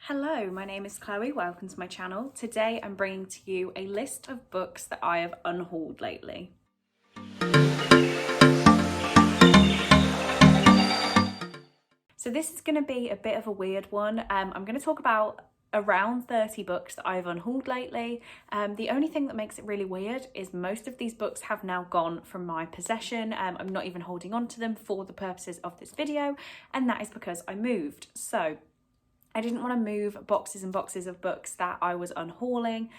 Hello, my name is Chloe, welcome to my channel. Today I'm bringing to you a list of books that I have unhauled lately. So this is going to be a bit of a weird one. I'm going to talk about around 30 books that I've unhauled lately. The only thing that makes it really weird is most of these books have now gone from my possession. I'm not even holding on to them for the purposes of this video, and that is because I moved. So I didn't want to move boxes and boxes of books that I was unhauling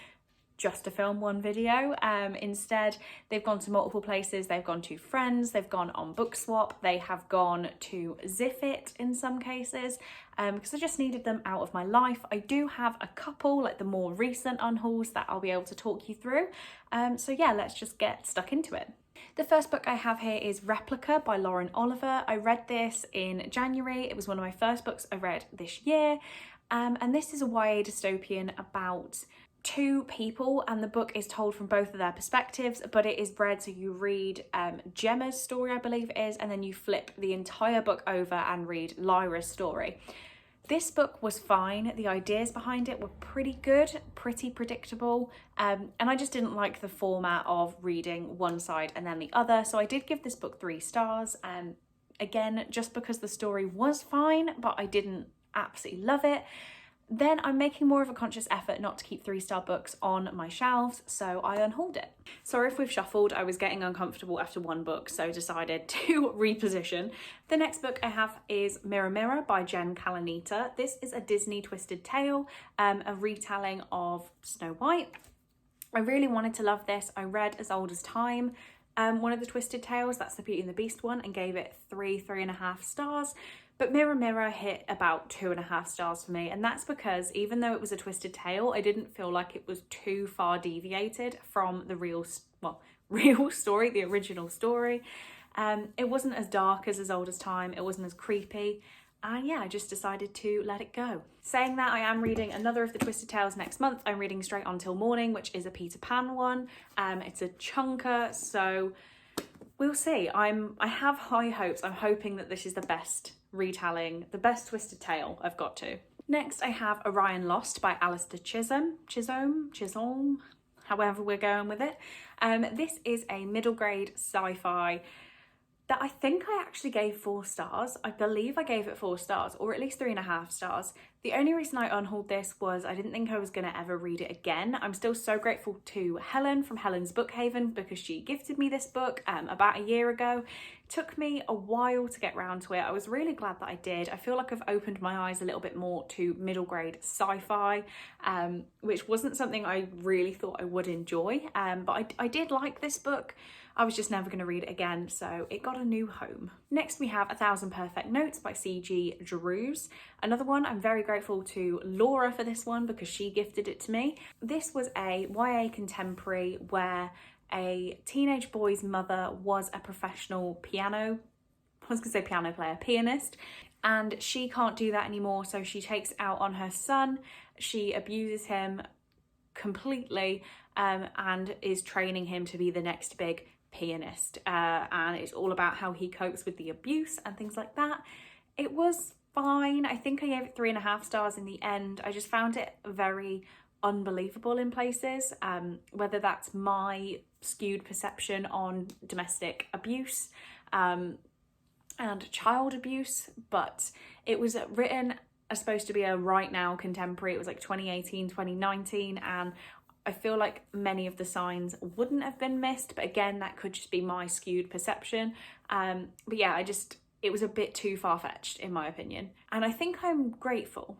just to film one video. Instead, they've gone to multiple places. They've gone to friends, they've gone on book swap, they have gone to Ziffit in some cases, because I just needed them out of my life. I do have a couple, like the more recent unhauls, that I'll be able to talk you through. So yeah, let's just get stuck into it. The first book I have here is Replica by Lauren Oliver. I read this in January. It was one of my first books I read this year. And this is a YA dystopian about two people, and the book is told from both of their perspectives, but it is read so you read Gemma's story, I believe it is, and then you flip the entire book over and read Lyra's story. This book was fine. The ideas behind it were pretty good, pretty predictable, and I just didn't like the format of reading one side and then the other, so I did give this book 3 stars. Again, just because the story was fine, but I didn't absolutely love it. Then I'm making more of a conscious effort not to keep 3-star books on my shelves, so I unhauled it. Sorry if we've shuffled, I was getting uncomfortable after one book, so decided to reposition. The next book I have is Mirror Mirror by Calanita. This is a Disney twisted tale, a retelling of Snow White. I really wanted to love this. I read As Old as Time, one of the twisted tales, that's the Beauty and the Beast one, and gave it 3.5 stars. But Mirror Mirror hit about 2.5 stars for me, and that's because even though it was a twisted tale, I didn't feel like it was too far deviated from the real story, the original story. It wasn't as dark as Old as Time, it wasn't as creepy, and yeah, I just decided to let it go. Saying that, I am reading another of the twisted tales next month. I'm reading Straight On Till Morning, which is a Peter Pan one. It's a chunker, so we'll see. I have high hopes. I'm hoping that this is the best retelling, the best twisted tale I've got to. Next, I have Orion Lost by Alistair Chisholm, however we're going with it. This is a middle grade sci-fi that I think I actually gave 4 stars. I believe I gave it 4 stars, or at least 3.5 stars. The only reason I unhauled this was I didn't think I was gonna ever read it again. I'm still so grateful to Helen from Helen's Bookhaven because she gifted me this book about a year ago. It took me a while to get round to it. I was really glad that I did. I feel like I've opened my eyes a little bit more to middle grade sci-fi, which wasn't something I really thought I would enjoy, but I did like this book. I was just never going to read it again, so it got a new home. Next we have 1,000 Perfect Notes by C.G. Drews. Another one, I'm very grateful to Laura for this one because she gifted it to me. This was a YA contemporary where a teenage boy's mother was a professional pianist, and she can't do that anymore, so she takes it out on her son. She abuses him completely and is training him to be the next big pianist, and it's all about how he copes with the abuse and things like that. It was fine. I think I gave it 3.5 stars in the end. I just found it very unbelievable in places, whether that's my skewed perception on domestic abuse and child abuse, but it was written as supposed to be a right now contemporary. It was like 2018, 2019, and I feel like many of the signs wouldn't have been missed, but again, that could just be my skewed perception. But yeah, it was a bit too far-fetched in my opinion. And I think I'm grateful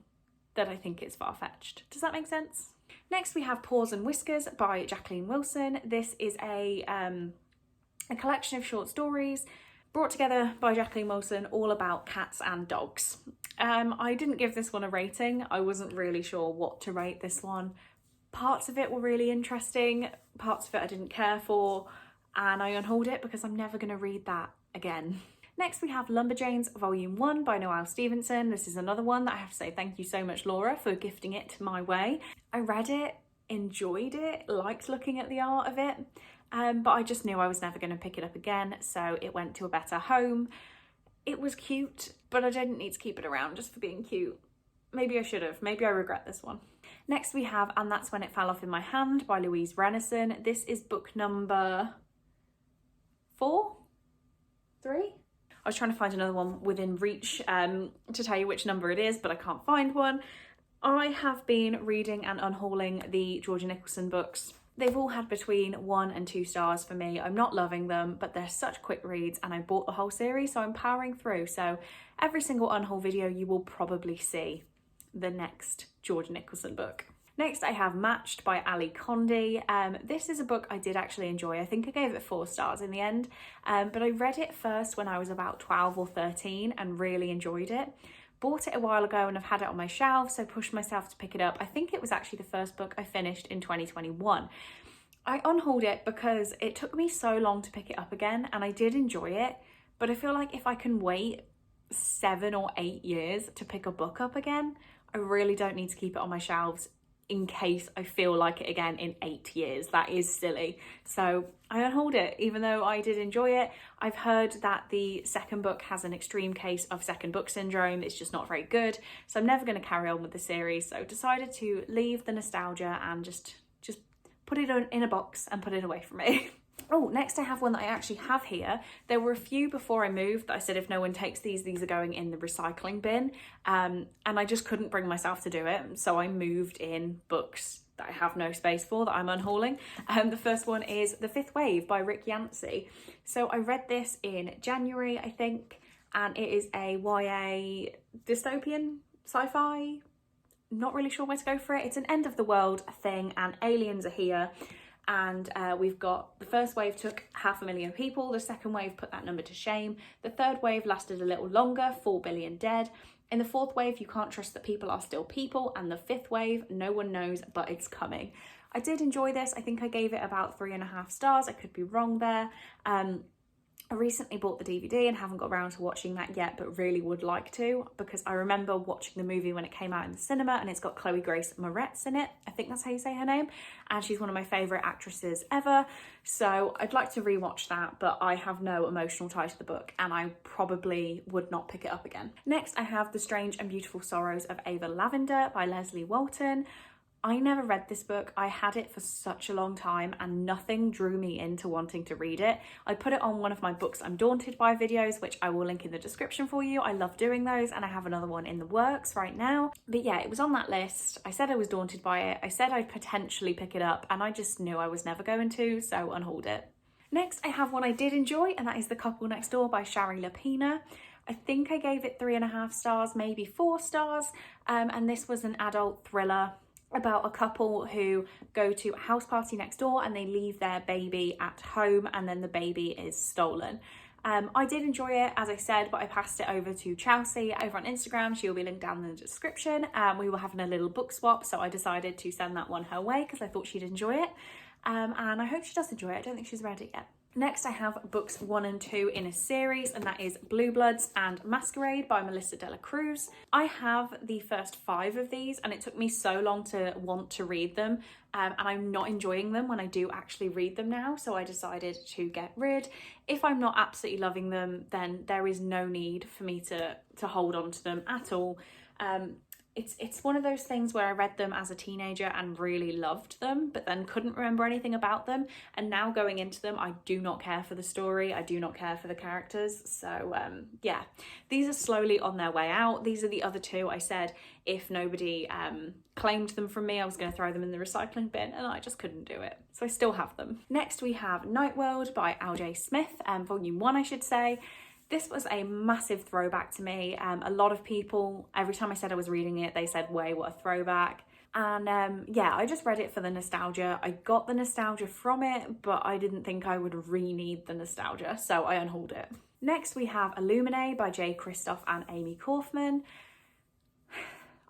that I think it's far-fetched. Does that make sense? Next, we have Paws and Whiskers by Jacqueline Wilson. This is a collection of short stories brought together by Jacqueline Wilson, all about cats and dogs. I didn't give this one a rating. I wasn't really sure what to rate this one. Parts of it were really interesting, parts of it I didn't care for, and I unhauled it because I'm never going to read that again. Next we have Lumberjanes Volume 1 by Noelle Stevenson. This is another one that I have to say thank you so much, Laura, for gifting it my way. I read it, enjoyed it, liked looking at the art of it, but I just knew I was never going to pick it up again, so it went to a better home. It was cute, but I didn't need to keep it around just for being cute. Maybe I should have. Maybe I regret this one. Next we have And That's When It Fell Off in My Hand by Louise Venison. This is book number 4? 3? I was trying to find another one within reach to tell you which number it is, but I can't find one. I have been reading and unhauling the Georgia Nicholson books. They've all had between 1 and 2 stars for me. I'm not loving them, but they're such quick reads, and I bought the whole series, so I'm powering through. So every single unhaul video you will probably see the next Georgia Nicholson book. Next I have Matched by Ali Conde. This is a book I did actually enjoy. I think I gave it 4 stars in the end, but I read it first when I was about 12 or 13 and really enjoyed it. Bought it a while ago and I've had it on my shelf, so pushed myself to pick it up. I think it was actually the first book I finished in 2021. I unhauled it because it took me so long to pick it up again, and I did enjoy it, but I feel like if I can wait 7 or 8 years to pick a book up again, I really don't need to keep it on my shelves in case I feel like it again in 8 years. That is silly. So I unhauled it, even though I did enjoy it. I've heard that the second book has an extreme case of second book syndrome. It's just not very good. So I'm never going to carry on with the series. So decided to leave the nostalgia and just put it in a box and put it away from me. Oh, next I have one that I actually have here. There were a few before I moved that I said if no one takes these are going in the recycling bin. And I just couldn't bring myself to do it. So I moved in books that I have no space for that I'm unhauling. The first one is The Fifth Wave by Rick Yancey. So I read this in January, I think, and it is a YA dystopian sci-fi. Not really sure where to go for it. It's an end of the world thing and aliens are here. And we've got the first wave took 500,000 people. The second wave put that number to shame. The third wave lasted a little longer, 4 billion dead. In the fourth wave, you can't trust that people are still people. And the fifth wave, no one knows, but it's coming. I did enjoy this. I think I gave it about 3.5 stars. I could be wrong there. I recently bought the DVD and haven't got around to watching that yet, but really would like to, because I remember watching the movie when it came out in the cinema, and it's got Chloe Grace Moretz in it. I think that's how you say her name. And she's one of my favourite actresses ever. So I'd like to rewatch that, but I have no emotional tie to the book and I probably would not pick it up again. Next, I have The Strange and Beautiful Sorrows of Ava Lavender by Leslie Walton. I never read this book. I had it for such a long time and nothing drew me into wanting to read it. I put it on one of my Books I'm Daunted by videos, which I will link in the description for you. I love doing those and I have another one in the works right now. But yeah, it was on that list. I said I was daunted by it. I said I'd potentially pick it up and I just knew I was never going to, so unhauled it. Next, I have one I did enjoy, and that is The Couple Next Door by Shari Lepina. I think I gave it 3.5 stars, maybe 4 stars. And this was an adult thriller about a couple who go to a house party next door and they leave their baby at home and then the baby is stolen. I did enjoy it, as I said, but I passed it over to Chelsea over on Instagram. She will be linked down in the description. We were having a little book swap, so I decided to send that one her way because I thought she'd enjoy it. And I hope she does enjoy it. I don't think she's read it yet. Next, I have books 1 and 2 in a series, and that is Blue Bloods and Masquerade by Melissa de la Cruz. I have the first 5 of these, and it took me so long to want to read them, and I'm not enjoying them when I do actually read them now, so I decided to get rid. If I'm not absolutely loving them, then there is no need for me to hold on to them at all. It's one of those things where I read them as a teenager and really loved them, but then couldn't remember anything about them. And now going into them, I do not care for the story. I do not care for the characters. So yeah, these are slowly on their way out. These are the other 2 I said if nobody claimed them from me, I was going to throw them in the recycling bin, and I just couldn't do it. So I still have them. Next, we have Night World by L.J. Smith, volume 1, I should say. This was a massive throwback to me. A lot of people, every time I said I was reading it, they said, "Way, what a throwback." And yeah, I just read it for the nostalgia. I got the nostalgia from it, but I didn't think I would need the nostalgia, so I unhauled it. Next, we have Illuminae by J. Kristoff and Amy Kaufman.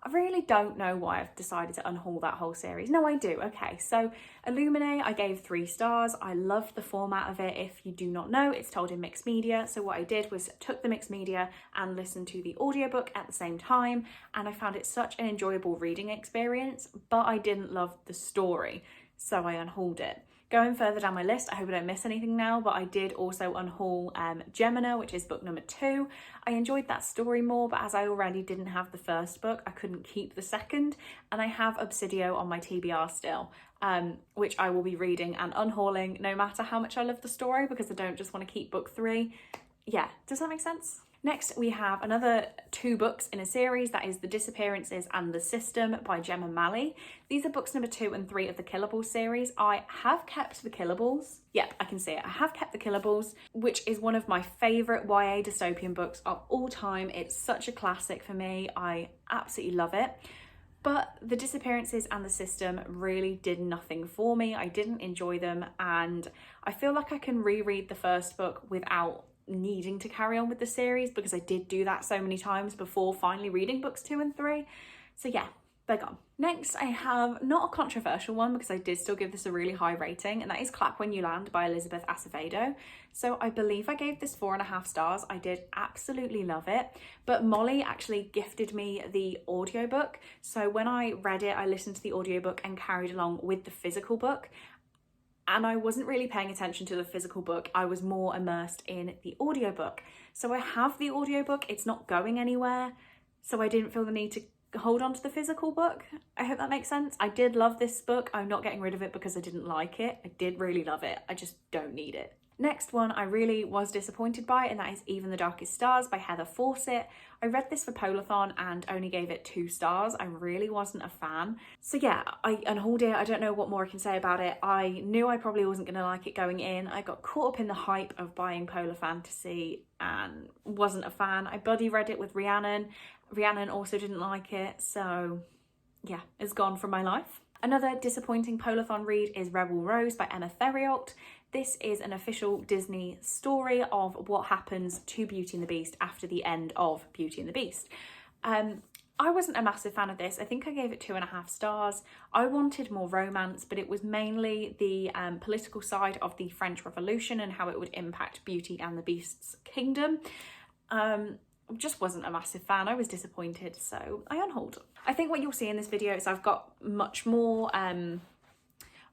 I really don't know why I've decided to unhaul that whole series. No, I do. Okay, so Illuminae, I gave 3 stars. I loved the format of it. If you do not know, it's told in mixed media. So what I did was took the mixed media and listened to the audiobook at the same time. And I found it such an enjoyable reading experience, but I didn't love the story. So I unhauled it. Going further down my list, I hope I don't miss anything now, but I did also unhaul Gemina, which is book number 2. I enjoyed that story more, but as I already didn't have the first book, I couldn't keep the second, and I have Obsidio on my TBR still, which I will be reading and unhauling no matter how much I love the story, because I don't just want to keep book 3. Yeah, does that make sense? Next, we have another 2 books in a series, that is The Disappearances and The System by Gemma Malley. These are books number 2 and 3 of the Killables series. I have kept the Killables. Yep, I can see it. I have kept the Killables, which is one of my favourite YA dystopian books of all time. It's such a classic for me. I absolutely love it. But The Disappearances and The System really did nothing for me. I didn't enjoy them, and I feel like I can reread the first book without needing to carry on with the series, because I did do that so many times before finally reading books 2 and 3. So yeah, they're gone. Next, I have not a controversial one, because I did still give this a really high rating, and that is Clap When You Land by Elizabeth Acevedo. So I believe I gave this 4.5 stars. I did absolutely love it, but Molly actually gifted me the audiobook. So when I read it, I listened to the audiobook and carried along with the physical book. And I wasn't really paying attention to the physical book. I was more immersed in the audiobook. So I have the audiobook, it's not going anywhere. So I didn't feel the need to hold on to the physical book. I hope that makes sense. I did love this book. I'm not getting rid of it because I didn't like it. I did really love it. I just don't need it. Next one I really was disappointed by, and that is Even the Darkest Stars by Heather Fawcett. I read this for Polathon and only gave it 2 stars. I really wasn't a fan. So yeah, I unhauled it. I don't know what more I can say about it. I knew I probably wasn't going to like it going in. I got caught up in the hype of buying Polar Fantasy and wasn't a fan. I buddy read it with Rhiannon. Rhiannon also didn't like it. So yeah, it's gone from my life. Another disappointing Polathon read is Rebel Rose by Emma Theriault. This is an official Disney story of what happens to Beauty and the Beast after the end of Beauty and the Beast. I wasn't a massive fan of this. I think I gave it 2.5 stars. I wanted more romance, but it was mainly the political side of the French Revolution and how it would impact Beauty and the Beast's kingdom. Just wasn't a massive fan. I was disappointed, so I unhauled. I think what you'll see in this video is I've got much more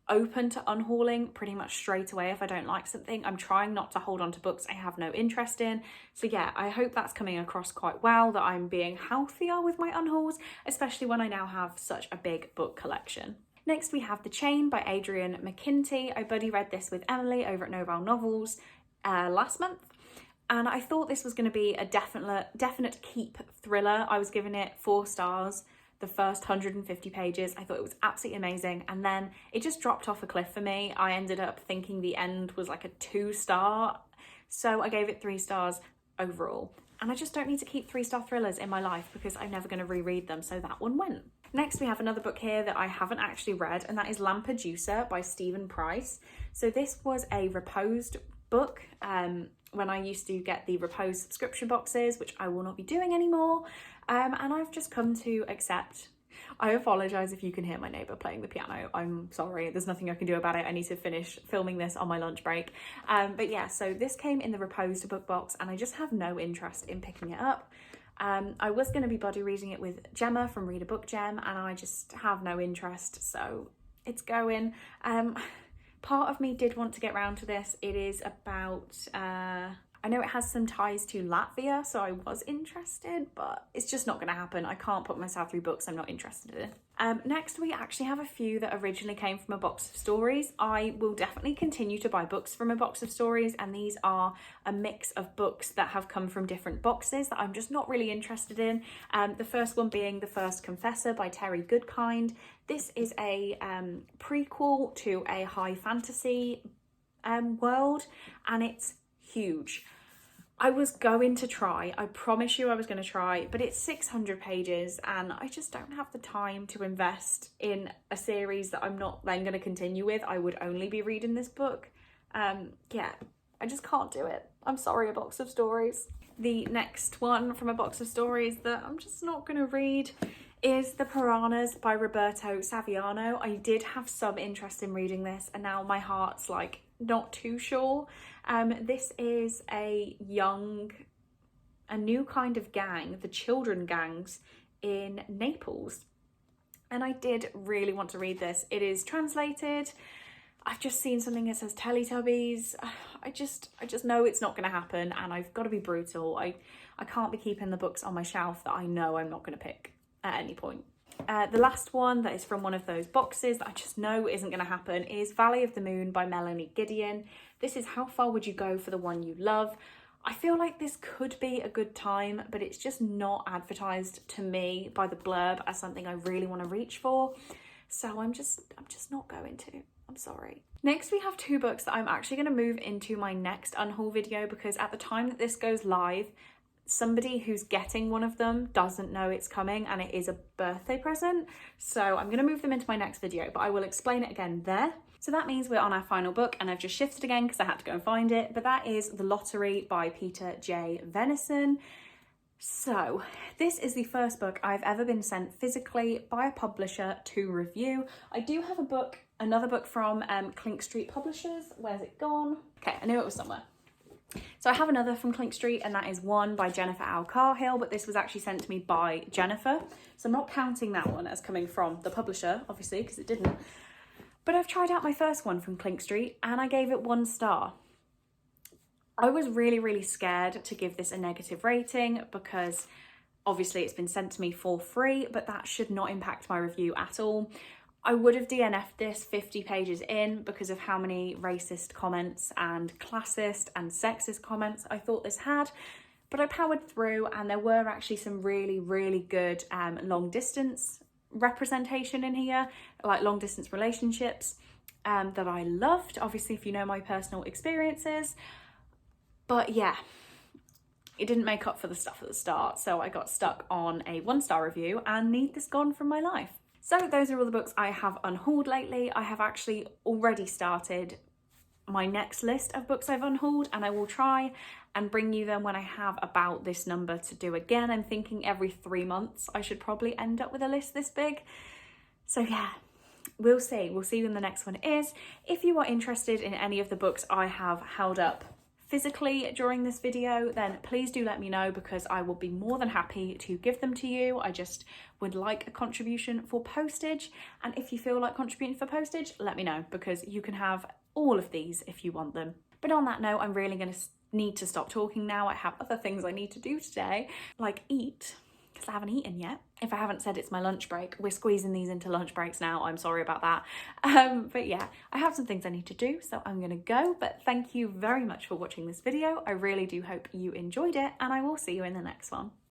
open to unhauling pretty much straight away if I don't like something. I'm trying not to hold on to books I have no interest in. So yeah, I hope that's coming across quite well, that I'm being healthier with my unhauls, especially when I now have such a big book collection. Next we have The Chain by Adrian Mckinty. I buddy read this with Emily over at Noelle Novels last month. And I thought this was going to be a definite keep thriller. I was giving it 4 stars. The first 150 pages, I thought it was absolutely amazing, and then it just dropped off a cliff for me. I ended up thinking the end was like a 2-star, so I gave it 3 stars overall. And I just don't need to keep 3-star thrillers in my life because I'm never going to reread them, so that one went. Next we have another book here that I haven't actually read, and that is Lampa Juicer by Stephen Price. So this was a Reposed book when I used to get the Reposed subscription boxes, which I will not be doing anymore. And I've just come to accept. I apologise if you can hear my neighbour playing the piano. I'm sorry, there's nothing I can do about it. I need to finish filming this on my lunch break. But yeah, so this came in the Reposed book box and I just have no interest in picking it up. I was going to be buddy reading it with Gemma from Read a Book Gem, and I just have no interest, so it's going. Part of me did want to get round to this. It is about I know it has some ties to Latvia, so I was interested, but it's just not going to happen. I can't put myself through books I'm not interested in. Next, we actually have a few that originally came from a box of stories. I will definitely continue to buy books from a box of stories, and these are a mix of books that have come from different boxes that I'm just not really interested in. The first one being The First Confessor by Terry Goodkind. This is a prequel to a high fantasy world, and it's huge. I was going to try, I promise you I was going to try, but it's 600 pages and I just don't have the time to invest in a series that I'm not then going to continue with. I would only be reading this book. Yeah, I just can't do it. I'm sorry, a box of stories. The next one from a box of stories that I'm just not going to read is The Piranhas by Roberto Saviano. I did have some interest in reading this and now my heart's like not too sure. This is a new kind of gang, the children gangs in Naples. And I did really want to read this. It is translated. I've just seen something that says Teletubbies. I just know it's not going to happen, and I've got to be brutal. I can't be keeping the books on my shelf that I know I'm not going to pick at any point. The last one that is from one of those boxes that I just know isn't going to happen is Valley of the Moon by Melanie Gideon. This is How Far Would You Go for the One You Love? I feel like this could be a good time, but it's just not advertised to me by the blurb as something I really want to reach for. So I'm just not going to. I'm sorry. Next, we have two books that I'm actually going to move into my next unhaul video, because at the time that this goes live, somebody who's getting one of them doesn't know it's coming, and it is a birthday present. So I'm going to move them into my next video, but I will explain it again there. So that means we're on our final book, and I've just shifted again because I had to go and find it, but that is The Lottery by Peter J. Venison. So this is the first book I've ever been sent physically by a publisher to review. I do have another book from Clink Street Publishers. Where's it gone? Okay, I knew it was somewhere. So I have another from Clink Street, and that is One by Jennifer L. Carhill, but this was actually sent to me by Jennifer. So I'm not counting that one as coming from the publisher, obviously, because it didn't. But I've tried out my first one from Clink Street, and I gave it 1 star. I was really, really scared to give this a negative rating because obviously it's been sent to me for free, but that should not impact my review at all. I would have DNF'd this 50 pages in because of how many racist comments and classist and sexist comments I thought this had, but I powered through, and there were actually some really, really good long distance representation in here, like long distance relationships that I loved, obviously, if you know my personal experiences. But yeah, it didn't make up for the stuff at the start, so I got stuck on a 1-star review and need this gone from my life. So those are all the books I have unhauled lately. I have actually already started my next list of books I've unhauled, and I will try and bring you them when I have about this number to do again. I'm thinking every 3 months I should probably end up with a list this big. So yeah, we'll see. We'll see when the next one is. If you are interested in any of the books I have held up physically during this video, then please do let me know, because I will be more than happy to give them to you. I just would like a contribution for postage, and if you feel like contributing for postage, let me know, because you can have all of these if you want them. But on that note, I'm really going to need to stop talking now. I have other things I need to do today, like eat, because I haven't eaten yet. If I haven't said it's my lunch break, we're squeezing these into lunch breaks now. I'm sorry about that. But yeah, I have some things I need to do, so I'm gonna go. But thank you very much for watching this video. I really do hope you enjoyed it, and I will see you in the next one.